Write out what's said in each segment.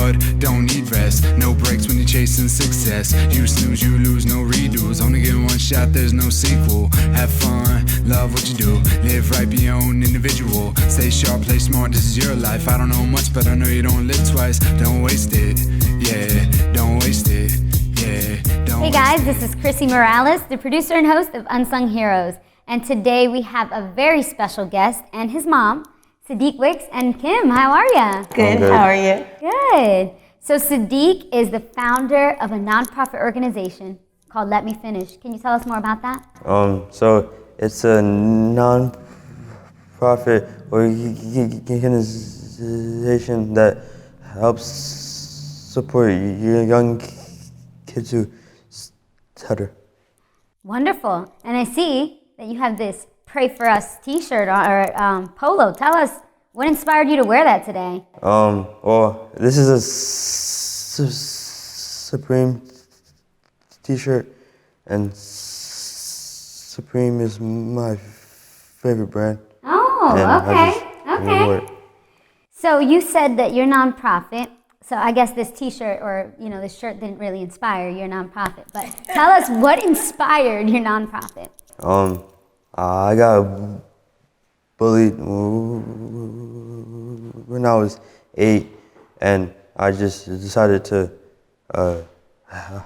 hard, don't need rest. No breaks when you're chasing success. You snooze, you lose, no redos. Only get one shot, there's no sequel. Have fun, love what you do. Live right, be your own individual. Stay sharp, play smart, this is your life. I don't know much, but I know you don't live twice. Don't waste it, yeah, don't waste it, yeah, don't. Hey guys, this is Chrissy Morales, the producer and host of Unsung Heroes. And today we have a very special guest and his mom, Saadiq Wicks and Kim. How are you? Good. How are you? Good. So Saadiq is the founder of a nonprofit organization called Let Me Finish. Can you tell us more about that? So it's a nonprofit organization that helps support young kids who stutter. Wonderful. And I see that you have this Pray For Us t-shirt or polo. Tell us, what inspired you to wear that today? Well, this is a Supreme t-shirt, and Supreme is my favorite brand. Oh, okay. So you said that you're nonprofit. So I guess this t-shirt or, this shirt didn't really inspire your nonprofit. But tell us what inspired your nonprofit. I got bullied when I was 8, and I just decided to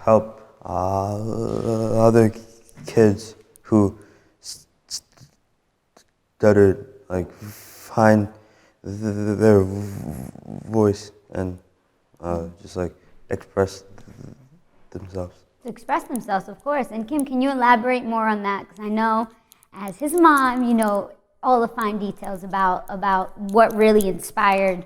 help other kids who stuttered, find their voice and just express themselves. To express themselves, of course. And Kim, can you elaborate more on that? Because I know as his mom, you know all the fine details about what really inspired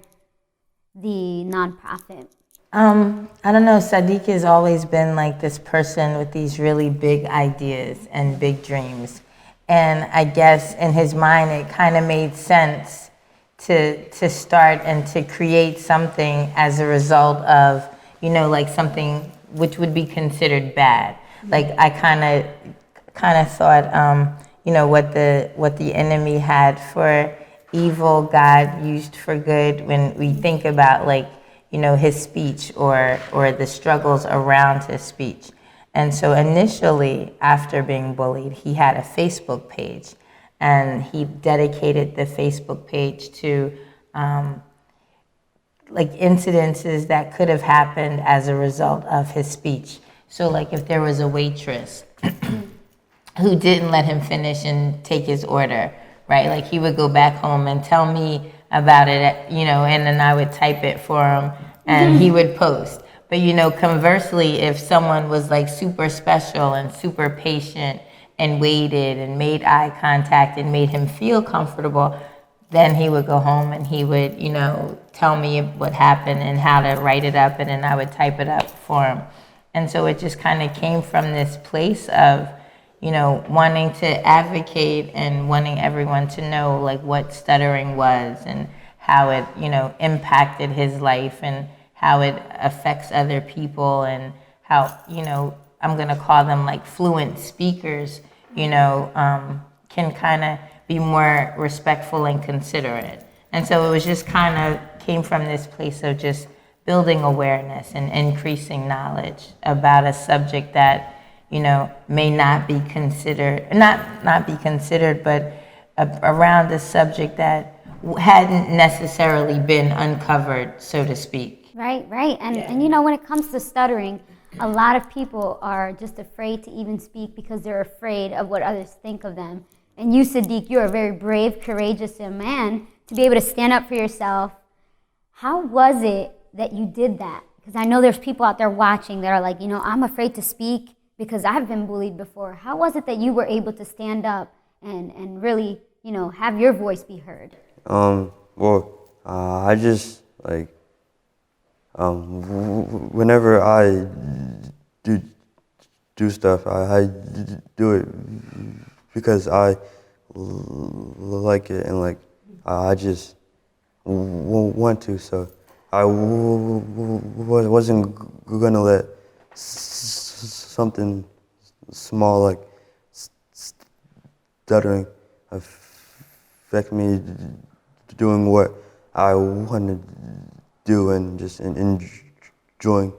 the nonprofit. I don't know, Saadiq has always been like this person with these really big ideas and big dreams. And I guess in his mind it kind of made sense to start and to create something as a result of, something which would be considered bad. Like I kind of thought, what the enemy had for evil, God used for good. When we think about his speech or the struggles around his speech. And so initially, after being bullied, he had a Facebook page, and he dedicated the Facebook page to incidences that could have happened as a result of his speech. So if there was a waitress who didn't let him finish and take his order, right? He would go back home and tell me about it, and then I would type it for him and he would post. But conversely, if someone was super special and super patient and waited and made eye contact and made him feel comfortable, then he would go home and he would, tell me what happened and how to write it up, and then I would type it up for him. And so it just kind of came from this place of, wanting to advocate and wanting everyone to know what stuttering was and how it, impacted his life and how it affects other people, and how, I'm gonna call them fluent speakers, can kind of be more respectful and considerate. And so it was just kind of came from this place of just building awareness and increasing knowledge about a subject that, may not be considered, not be considered, but around a subject that hadn't necessarily been uncovered, so to speak. Right. And when it comes to stuttering, a lot of people are just afraid to even speak because they're afraid of what others think of them. And you, Saadiq, you're a very brave, courageous man to be able to stand up for yourself. How was it that you did that? Because I know there's people out there watching that are like, I'm afraid to speak because I've been bullied before. How was it that you were able to stand up and really, have your voice be heard? I just whenever I do stuff, I do it because I like it, and I just want to. So I wasn't gonna let something small like stuttering affect me doing what I want to do and just enjoy enjoying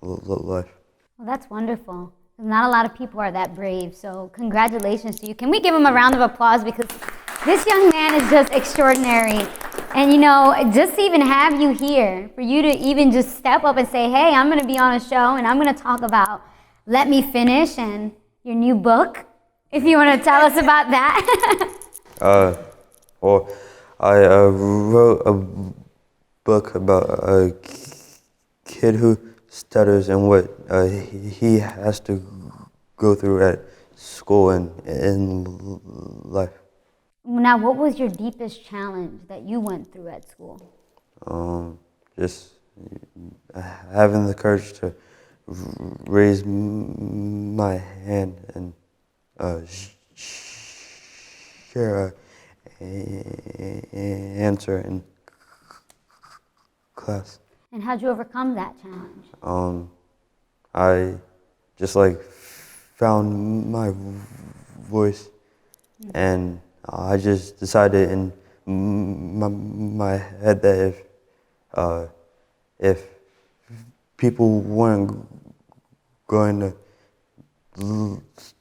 life. Well, that's wonderful. Not a lot of people are that brave, so congratulations to you. Can we give him a round of applause, because this young man is just extraordinary. And you know, just to even have you here, for you to even just step up and say, hey, I'm going to be on a show and I'm going to talk about Let Me Finish and your new book, if you want to tell us about that. Well, I wrote a book about a kid who stutters and what he has to go through at school and in life. Now, what was your deepest challenge that you went through at school? Just having the courage to raise my hand and share an answer in class. And how'd you overcome that challenge? I just found my voice, and I just decided in my head that if people weren't going to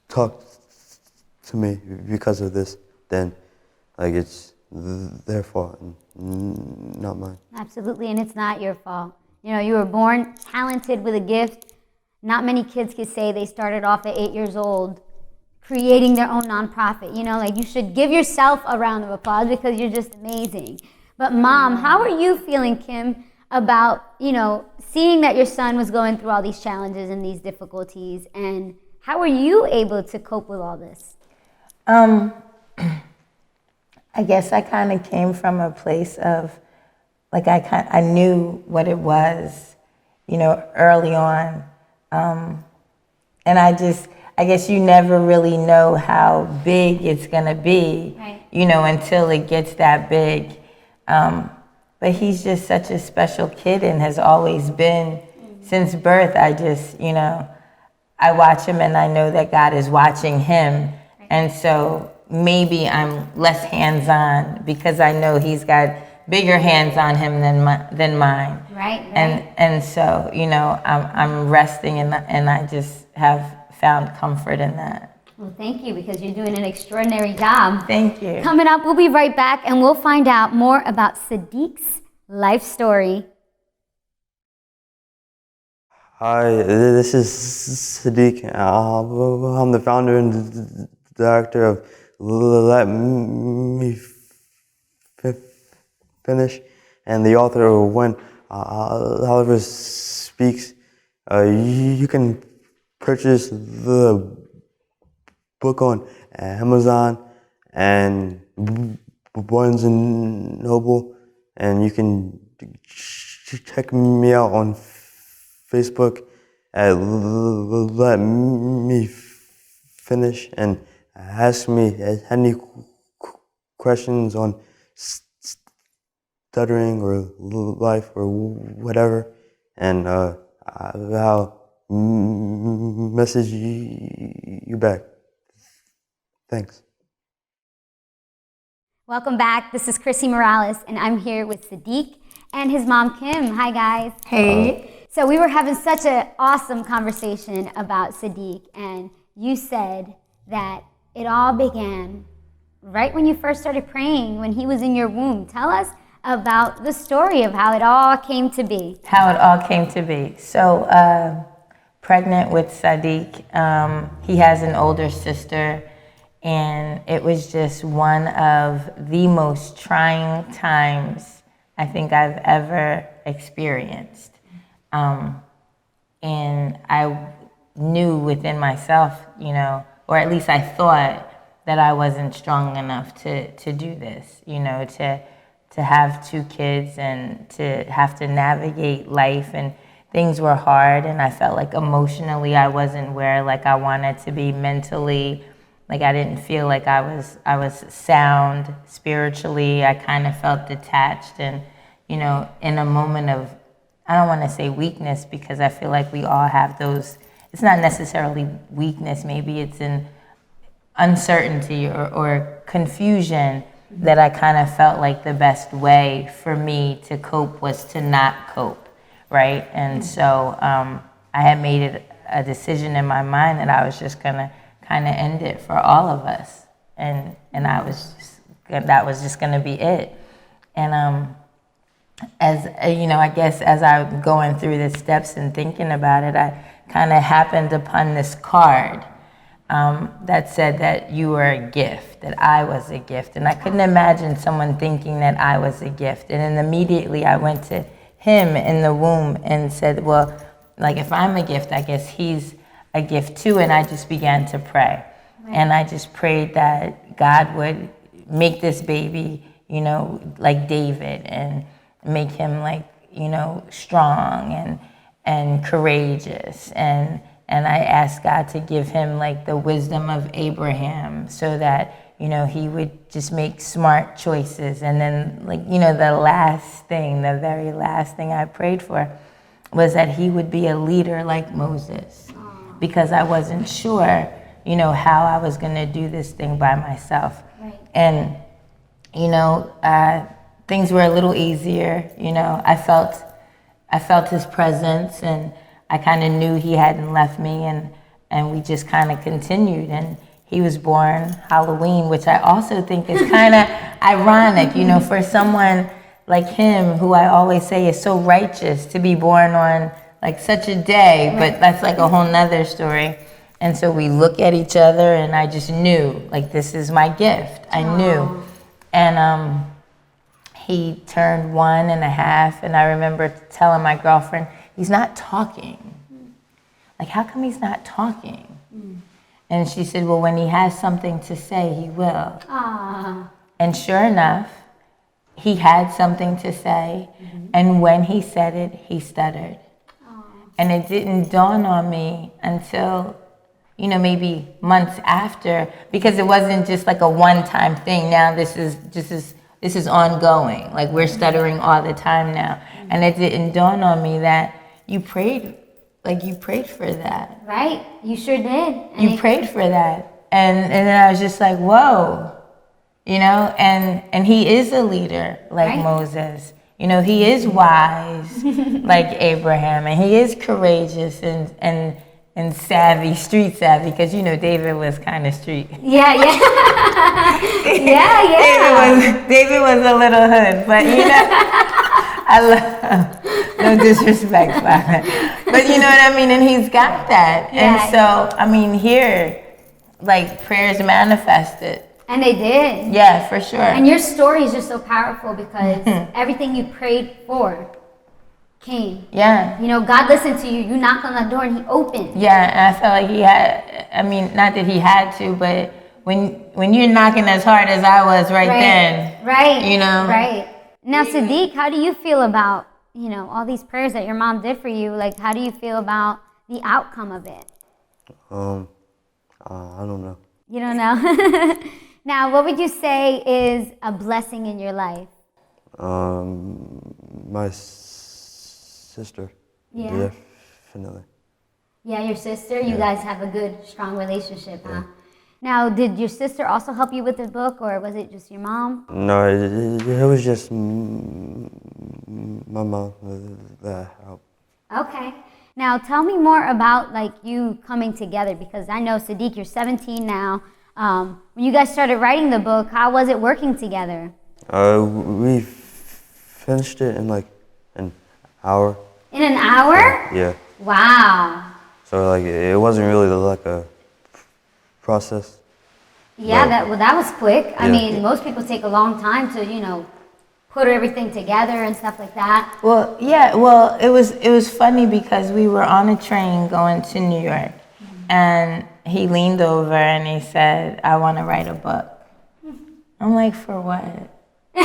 talk to me because of this, then it's their fault and not mine. Absolutely, and it's not your fault. You know, you were born talented with a gift. Not many kids can say they started off at 8 years old creating their own nonprofit. You know, you should give yourself a round of applause because you're just amazing. But Mom, how are you feeling, Kim, about, seeing that your son was going through all these challenges and these difficulties, and how were you able to cope with all this? I guess I kind of came from a place of, I knew what it was, early on. And I guess you never really know how big it's going to be, right, until it gets that big. But he's just such a special kid and has always been since birth. I watch him and I know that God is watching him. Right. And so maybe I'm less hands-on because I know he's got bigger hands on him than mine. Right. And so, I'm resting and I just have found comfort in that. Well, thank you, because you're doing an extraordinary job. Thank you. Coming up, we'll be right back and we'll find out more about Saadiq's life story. Hi, this is Saadiq. I'm the founder and director of Let Me Finish, and the author of When Oliver Speaks. You can purchase the book on Amazon and Barnes and Noble, and you can check me out on Facebook at Let Me Finish and ask me any questions on stuttering or life or whatever, and I'll message you back. Thanks. Welcome back. This is Chrissy Morales, and I'm here with Saadiq and his mom, Kim. Hi, guys. Hey. So we were having such an awesome conversation about Saadiq, and you said that it all began right when you first started praying, when he was in your womb. Tell us about the story of how it all came to be. How it all came to be. So, pregnant with Saadiq, he has an older sister, and it was just one of the most trying times I think I've ever experienced. And I knew within myself, or at least I thought that I wasn't strong enough to do this, to have 2 kids and to have to navigate life, and things were hard, and I felt like emotionally I wasn't where I wanted to be mentally. I didn't feel like I was sound spiritually. I kind of felt detached, and in a moment of, I don't want to say weakness, because I feel like we all have those. It's not necessarily weakness, maybe it's an uncertainty or confusion, that I kind of felt like the best way for me to cope was to not cope, right? And so I had made it a decision in my mind that I was just gonna kind of end it for all of us, and that was just gonna be it. And as you know, I guess as I'm going through the steps and thinking about it, I kind of happened upon this card that said that you were a gift, that I was a gift. And I couldn't imagine someone thinking that I was a gift. And then immediately I went to him in the womb and said, well, like if I'm a gift, I guess he's a gift too. And I just began to pray. Right. And I just prayed that God would make this baby, you know, like David, and make him like, you know, strong and courageous. And I asked God to give him like the wisdom of Abraham, so that, you know, he would just make smart choices. And then, like, you know, the very last thing I prayed for was that he would be a leader like Moses, because I wasn't sure, you know, how I was going to do this thing by myself. Right. And, you know, things were a little easier. You know, I felt his presence, and I kind of knew he hadn't left me, and we just kind of continued. And he was born Halloween, which I also think is kind of ironic, you know, for someone like him, who I always say is so righteous, to be born on like such a day, but that's like a whole nother story. And so we look at each other, and I just knew, like, this is my gift. I knew. And he turned 1.5, and I remember telling my girlfriend, he's not talking. Like, how come he's not talking? And she said, well, when he has something to say, he will. And sure enough, he had something to say, and when he said it, he stuttered. And it didn't dawn on me until, you know, maybe months after, because it wasn't just like a one-time thing. Now this is ongoing. Like, we're stuttering all the time now. And it didn't dawn on me that you prayed for that. Right, you sure did. And you prayed for that. And then I was just like, whoa, you know, and he is a leader like Moses. You know, he is wise like Abraham, and he is courageous and savvy, street savvy, because, you know, David was kind of street. Yeah. David was a little hood, but, you know, I love, no disrespect, but you know what I mean? And he's got that. Yeah. And so, I mean, here, like, prayers manifested. And they did. Yeah, for sure. And your story is just so powerful, because everything you prayed for came. Yeah. You know, God listened to you. You knocked on the door and he opened. Yeah, and I felt like he had, I mean, not that he had to, but when you're knocking as hard as I was then. Right. You know? Right. Now, Saadiq, how do you feel about, you know, all these prayers that your mom did for you? Like, how do you feel about the outcome of it? I don't know. You don't know? Now, what would you say is a blessing in your life? My sister. Yeah. Definitely. Yeah, your sister? You guys have a good, strong relationship, huh? Now, did your sister also help you with the book, or was it just your mom? No, it was just my mom that helped. Okay. Now, tell me more about, like, you coming together, because I know, Saadiq, you're 17 now. When you guys started writing the book, how was it working together? We finished it in like an hour. In an hour? Yeah. Wow. So like it wasn't really like a process. Yeah, that was quick. I mean, most people take a long time to, you know, put everything together and stuff like that. Well, yeah. Well, it was funny because we were on a train going to New York, and he leaned over and he said, "I want to write a book." I'm like, "For what?" You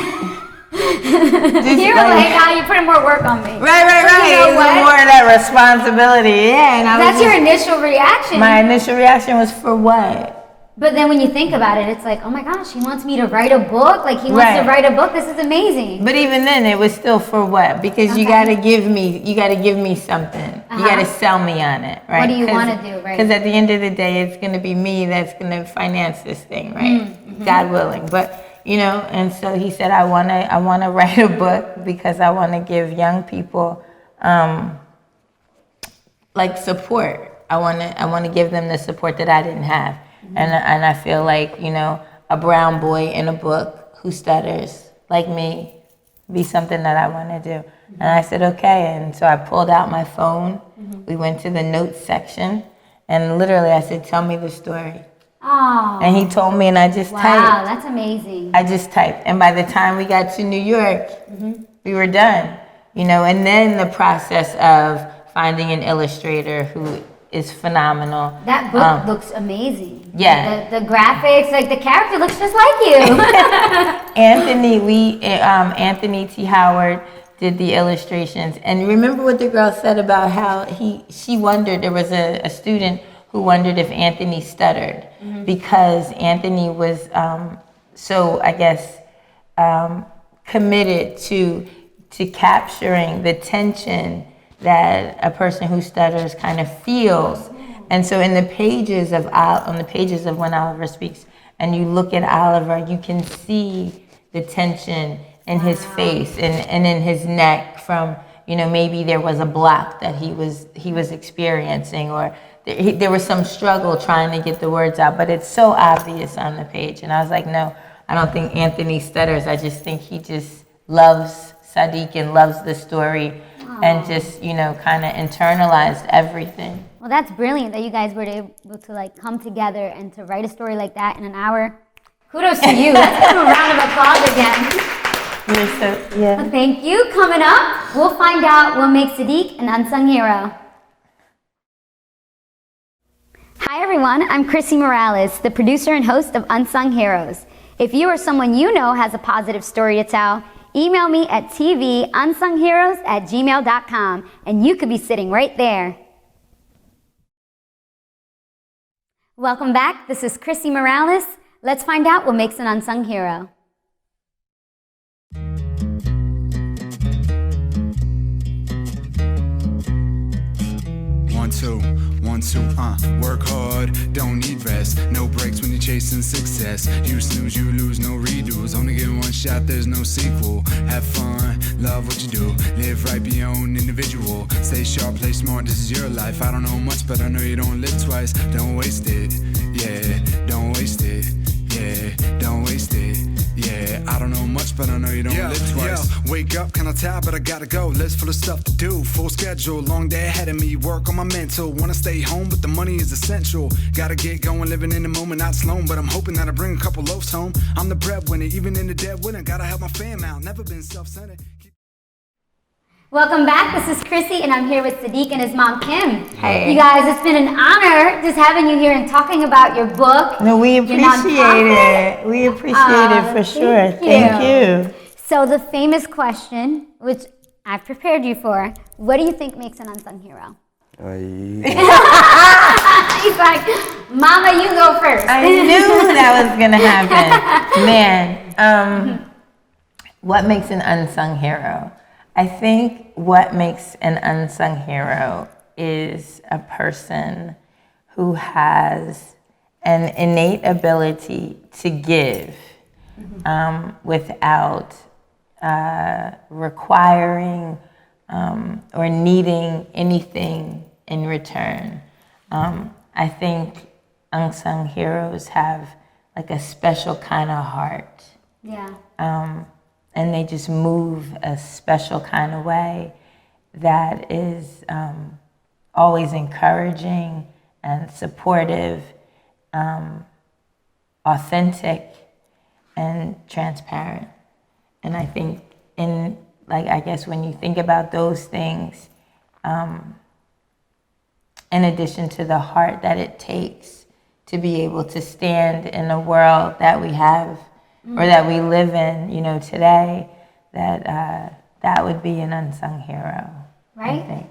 were like, "How you putting more work on me?" Right. You know it was more of that responsibility. Yeah, and that's your initial reaction. My initial reaction was, "For what?" But then when you think about it, it's like, oh my gosh, he wants me to write a book? Like, he wants to write a book? This is amazing. But even then, it was still for what? Because you gotta give me something. You gotta sell me on it, right? What do you want to do, right? Because at the end of the day, it's gonna be me that's gonna finance this thing, right? God willing. But, you know, and so he said, I wanna write a book because I wanna give young people like support. I want to give them the support that I didn't have, and I feel like, you know, a brown boy in a book who stutters like me be something that I want to do. And I said okay, and so I pulled out my phone. We went to the notes section, and literally I said, "Tell me the story." Oh. And he told me, and I just typed. Wow, that's amazing. I just typed, and by the time we got to New York, we were done. You know, and then the process of finding an illustrator who is phenomenal. That book looks amazing. Yeah. Like the graphics, like the character looks just like you. Anthony T. Howard did the illustrations. And remember what the girl said about how she wondered, there was a student who wondered if Anthony stuttered because Anthony was so, I guess, committed to capturing the tension that a person who stutters kind of feels. And so on the pages of When Oliver Speaks, and you look at Oliver, you can see the tension in his face and in his neck from, you know, maybe there was a block that he was experiencing, or there was some struggle trying to get the words out, but it's so obvious on the page. And I was like, no, I don't think Anthony stutters. I just think he just loves Saadiq and loves the story. And just, you know, kind of internalized everything. Well, that's brilliant that you guys were able to like come together and to write a story like that in an hour. Kudos to you. Let's give him a round of applause again. Yeah. Thank you. Coming up, we'll find out what makes Saadiq an unsung hero. Hi everyone, I'm Chrissy Morales, the producer and host of Unsung Heroes. If you or someone you know has a positive story to tell, email me at tvunsungheroes@gmail.com and you could be sitting right there. Welcome back. This is Chrissy Morales. Let's find out what makes an unsung hero. One, two, work hard, don't need rest. No breaks when you're chasing success. You snooze, you lose, no redos. Only get one shot, there's no sequel. Have fun, love what you do. Live right, be your own individual. Stay sharp, play smart, this is your life. I don't know much, but I know you don't live twice. Don't waste it, yeah, don't waste it, yeah, don't waste it. Yeah, I don't know much, but I know you don't live twice. Wake up, kinda tired, but I gotta go. List full of stuff to do, full schedule, long day ahead of me. Work on my mental, wanna stay home, but the money is essential. Gotta get going, living in the moment, not slow, but I'm hoping that I bring a couple loaves home. I'm the breadwinner, even in the dead winter. Gotta help my fam out, never been self-centered. Welcome back. This is Chrissy, and I'm here with Saadiq and his mom, Kim. Hey. You guys, it's been an honor just having you here and talking about your book. No, we appreciate it. We appreciate it for sure. Thank you. So the famous question, which I've prepared you for, what do you think makes an unsung hero? He's like, Mama, you go first. I knew that was going to happen. Man, what makes an unsung hero? I think what makes an unsung hero is a person who has an innate ability to give without requiring or needing anything in return. I think unsung heroes have like a special kind of heart. Yeah. And they just move a special kind of way that is always encouraging and supportive, authentic, and transparent. And I think I guess when you think about those things, in addition to the heart that it takes to be able to stand in a world that we have or that we live in, you know, today, that would be an unsung hero. Right? I think.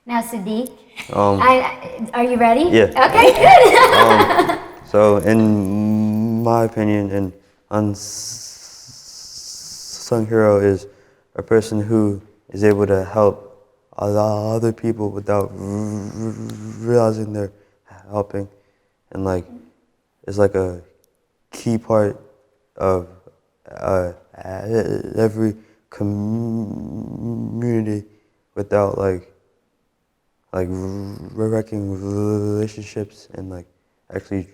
Now, Saadiq, are you ready? Yeah. Okay, good. So, in my opinion, an unsung hero is a person who is able to help other people without realizing they're helping, and like it's like a key part of every community without like wrecking relationships and like actually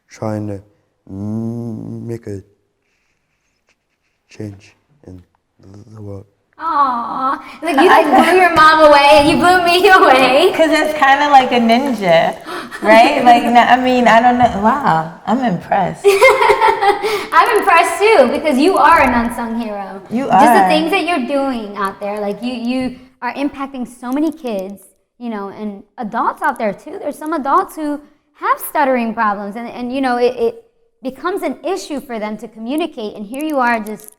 trying to make a change in the world. Aww, like you like blew your mom away and you blew me away. Because it's kind of like a ninja, right? Like, I mean, I don't know. Wow, I'm impressed. I'm impressed too because you are an unsung hero. You Just the are. things that you're doing out there, like you are impacting so many kids, you know, and adults out there too. There's some adults who have stuttering problems, and you know, it becomes an issue for them to communicate. And here you are, just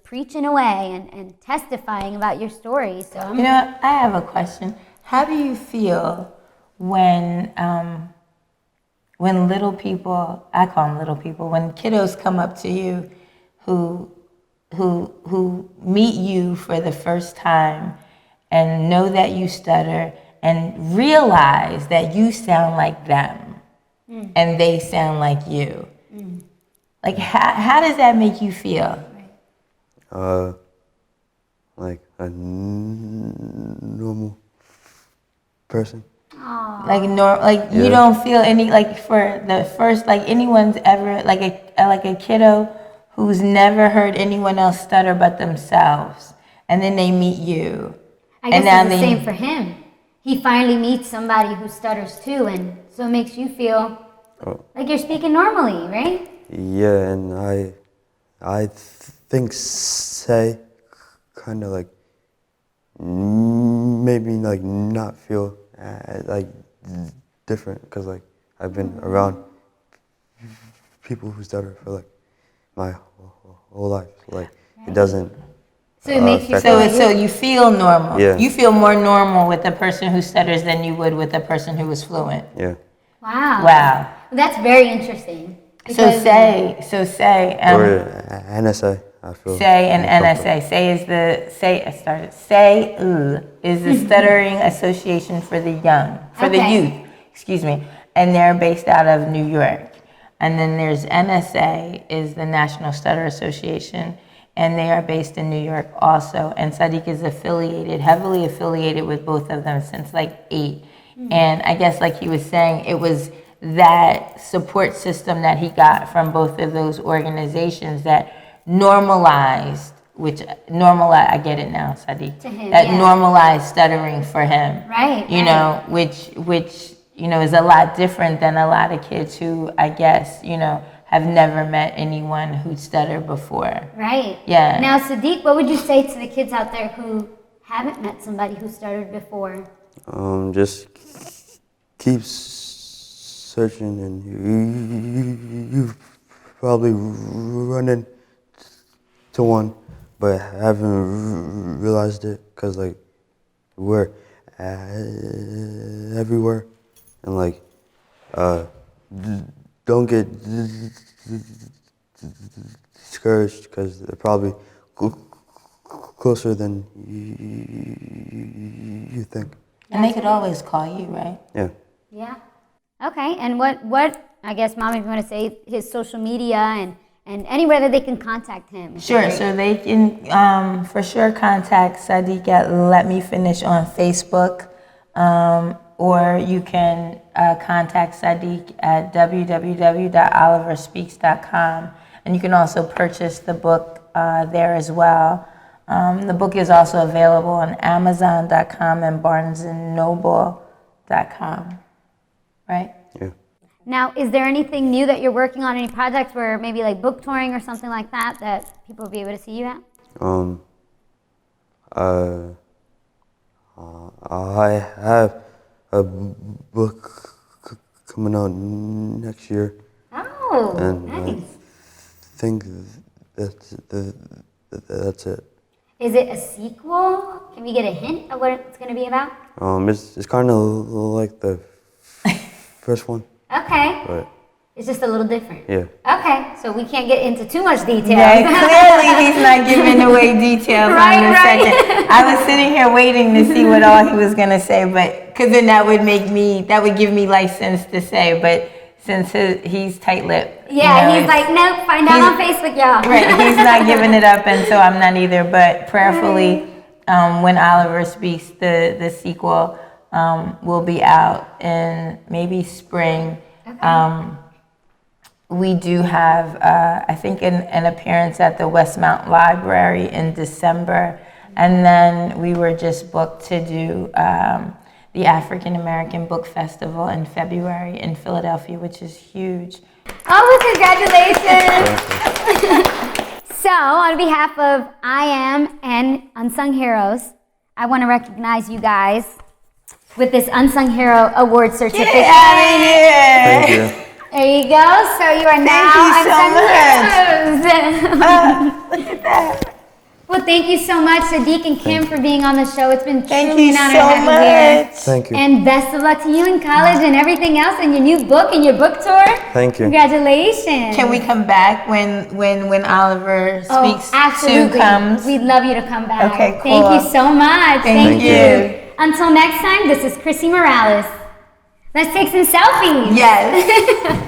preaching away and testifying about your story. So You know, I have a question. How do you feel when little people, I call them little people, when kiddos come up to you who meet you for the first time and know that you stutter and realize that you sound like them and they sound like you? Like, how does that make you feel? Like a normal person. Like you don't feel any, like, for the first, like, anyone's ever like a kiddo who's never heard anyone else stutter but themselves, and then they meet you. I guess it's the same for him. He finally meets somebody who stutters too, and so it makes you feel like you're speaking normally, right? Yeah, and I think say kind of like made me like not feel like different because like I've been around people who stutter for like my whole life. Like it doesn't. So it makes you So you feel normal. Yeah. You feel more normal with a person who stutters than you would with a person who is fluent. Yeah. Wow. Wow. That's very interesting. So say. Or NSA. I feel. Say and NSA. Say is the Stuttering Association for the Young, for the youth, excuse me, and they're based out of New York. And then there's NSA, is the National Stutter Association, and they are based in New York also. And Saadiq is heavily affiliated with both of them since like 8. And I guess like he was saying, it was that support system that he got from both of those organizations that normalized, I get it now, Saadiq. To him, that yeah. normalized stuttering for him. Right. You know, which you know is a lot different than a lot of kids who, I guess, you know, have never met anyone who stuttered before. Right. Yeah. Now, Saadiq, what would you say to the kids out there who haven't met somebody who stuttered before? Just keep searching, and you probably run into one, but haven't realized it because like we're everywhere, and like don't get discouraged because they're probably closer than you think. And they could always call you, right? Yeah. Yeah. Okay. And what I guess, Mom, if you want to say his social media and anywhere that they can contact him. Sure. So they can for sure contact Saadiq at Let Me Finish on Facebook, or you can contact Saadiq at www.oliverspeaks.com, and you can also purchase the book there as well. The book is also available on Amazon.com and BarnesandNoble.com. Right? Yeah. Now, is there anything new that you're working on? Any projects where maybe like book touring or something like that people will be able to see you at? I have a book coming out next year. Oh, And nice. I think that's it. Is it a sequel? Can we get a hint of what it's going to be about? It's kind of like the first one. Okay. But It's just a little different. yeah. Okay, so we can't get into too much detail. Yeah, clearly he's not giving away details on the second. I was sitting here waiting to see what all he was gonna say, but because then that would give me license to say. But since he's tight-lipped, Yeah, he's like, nope, find out on Facebook, y'all. Right, he's not giving it up, and so I'm not either. But prayerfully, When Oliver Speaks, the sequel, will be out in maybe spring. Okay. We do have, I think, an appearance at the Westmount Library in December. And then we were just booked to do the African American Book Festival in February in Philadelphia, which is huge. Oh, congratulations! So, on behalf of I Am and Unsung Heroes, I want to recognize you guys with this Unsung Hero Award certificate. Thank you. There you go. So you are now Thank you so Unsung Heroes. Look at that. Well, thank you so much, Saadiq and Kim, for being on the show. It's been Thank truly you an honor so to have you here. much. Thank you. And best of luck to you in college and everything else, and your new book and your book tour. Thank you. Congratulations. Can we come back when Oliver Speaks 2 absolutely. comes? We'd love you to come back. Okay, cool. Thank you so much. Thank you. Until next time, this is Chrissy Morales. Let's take some selfies. Yes.